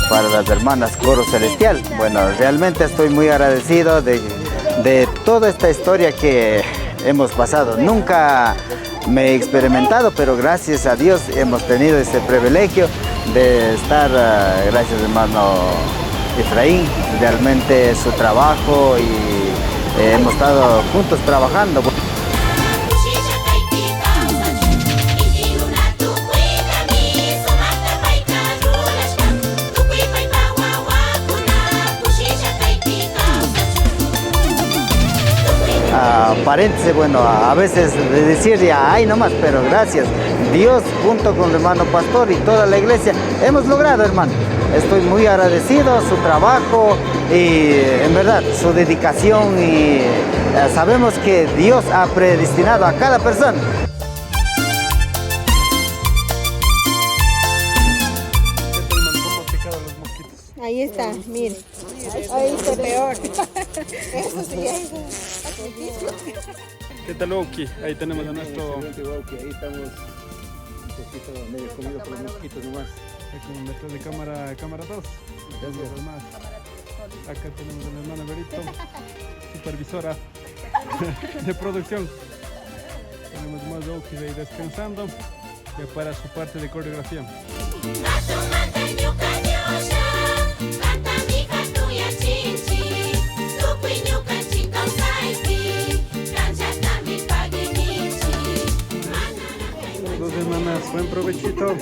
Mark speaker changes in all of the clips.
Speaker 1: para las hermanas Coro Celestial. Bueno, realmente estoy muy agradecido de toda esta historia que hemos pasado. Nunca me he experimentado, pero gracias a Dios hemos tenido ese privilegio de estar, gracias hermano Efraín, realmente su trabajo y hemos estado juntos trabajando. Paréntesis, bueno, a veces de decir ya, ay nomás, pero gracias. Dios junto con el hermano pastor y toda la iglesia, hemos logrado, hermano. Estoy muy agradecido, su trabajo y en verdad su dedicación y sabemos que Dios ha predestinado a cada persona.
Speaker 2: Ahí está, mire. Ahí está peor. Eso sí,
Speaker 3: ¿Qué tal, Oki? Ahí tenemos a nuestro...
Speaker 4: Ahí estamos un poquito medio comido por los mosquitos nomás.
Speaker 3: Con detrás de cámara 2. Más. Acá tenemos a la hermana Berito, supervisora de producción. Tenemos más Oki ahí descansando ya para su parte de coreografía. Dos hermanas, buen provechito.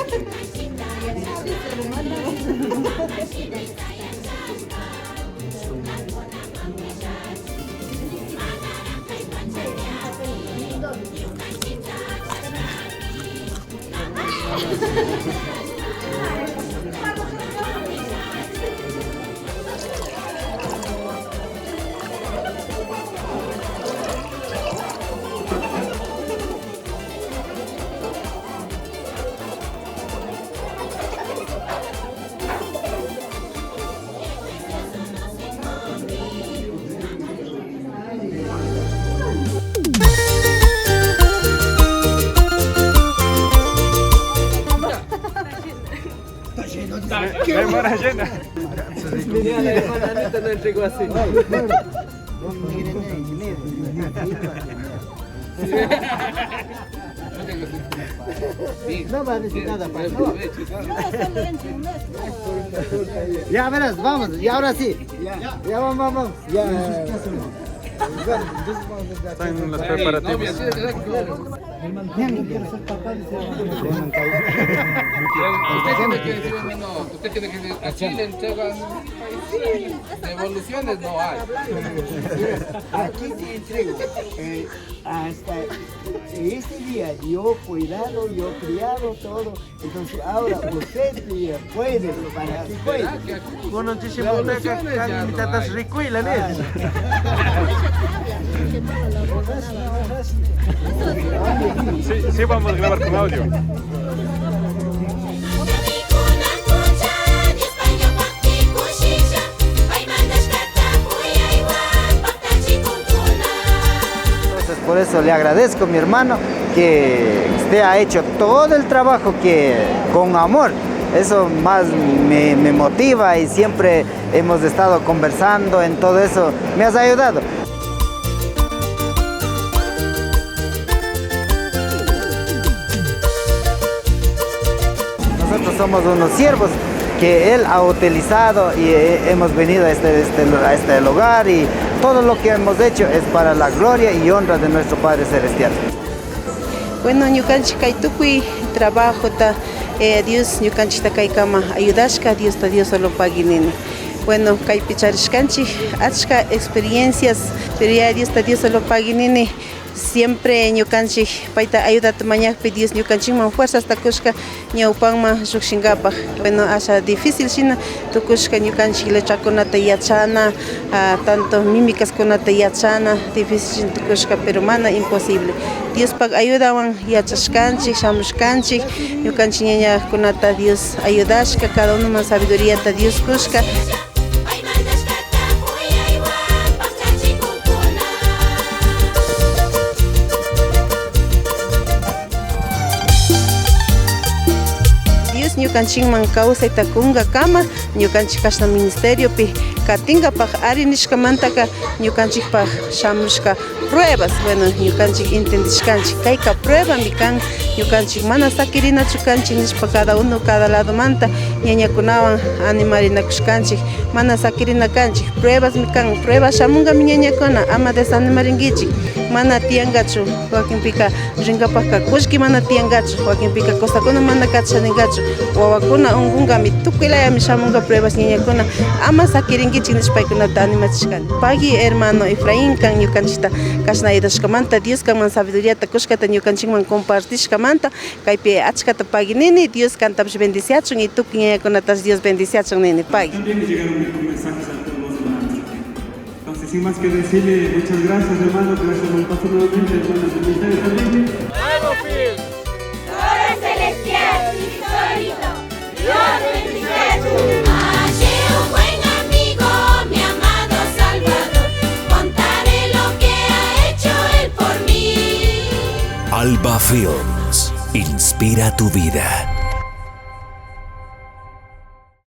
Speaker 3: Cámara llena.
Speaker 4: Mira, la hermanita no entregó así.
Speaker 1: No va a decir nada, pastor. Ya verás, vamos, y ahora sí. Ya vamos. Ya.
Speaker 3: Están en los preparativos.
Speaker 4: Usted tiene que decir, así le entregan devoluciones, no hay.
Speaker 5: Aquí te entrego. Hasta este día yo cuidado, yo criado todo. Entonces ahora usted puede, para que puede.
Speaker 4: Bueno,
Speaker 3: Sí, vamos a grabar con audio.
Speaker 1: Entonces por eso le agradezco a mi hermano que usted ha hecho todo el trabajo que con amor. Eso más me motiva y siempre hemos estado conversando en todo eso. Me has ayudado. Nosotros somos unos siervos que Él ha utilizado y hemos venido a este lugar y todo lo que hemos hecho es para la gloria y honra de nuestro Padre Celestial.
Speaker 2: Bueno, ñukanchik kay tukuy trabajo ta Dios ñukanchik ta kay kama ayudashka Dios ta Dios solo paginini. Bueno, kay picharishkanchik achka experiencias, pero ya Dios ta Dios solo paginini. Siempre ñukanchik payta ayudata mañakpi Dios ñukanchikman fuerzas takushka ñawpanman llukshinkapaj. Bueno, asha difícil shina tukushka ñukanchik lechakunata yachana, tanto mímicaskunata yachana, difícil tukushka pero mana imposible. Diospak ayudawan yachashkanchik, shamushkanchik, ñukanchik ñañakunata Dios ayudashka, cada uno más sabiduriyata Dios kushka. ñukanchikman kawsayta kunga kama ñukanchik kashna ministeriopi katingapaj ari nishkamantaka ñukanchikpaj shamushka pruebas. Bueno, ñukanchik entendishkanchik kayka prueba mi kan ñukanchik mana sakirinachu kanchik nishpa cada uno cada lado manta ñañakunawan animarinakushkanchik mana sakirina kanchik pruebas mi kan prueba shamunga mi ñañakuna ama desanimarinkichik mana tiyangachu wakinpika rinkapajka kullki mana tiyangachu wakinpika cosakuna mana kachanigachu wawakuna unkungami tukuylayami shamunga pruebas ñañakuna ama sakirinkichik nishpaykunata animachishkani. Pagui hermano Efraín kan ñukanchikta kashna ayudashkamanta Dios kanman sabiduriata kushkata ñukanchikman compartishkamanta kaypi achkata pagui nini Dios kantapish bendiciachun y tukuy ñañakunatas Dios bendiciachun nini pagui.
Speaker 3: También me llegaron mensajes a todos los hermanos. Entonces, sin más que decirle, muchas gracias, hermano, gracias por el paso nuevamente, hermanos del ministerio también.
Speaker 6: Padre celestial, solito, Dios bendice. Hallé un buen amigo, mi amado Salvador, contaré lo que ha hecho Él por mí.
Speaker 7: Alba Films, inspira tu vida.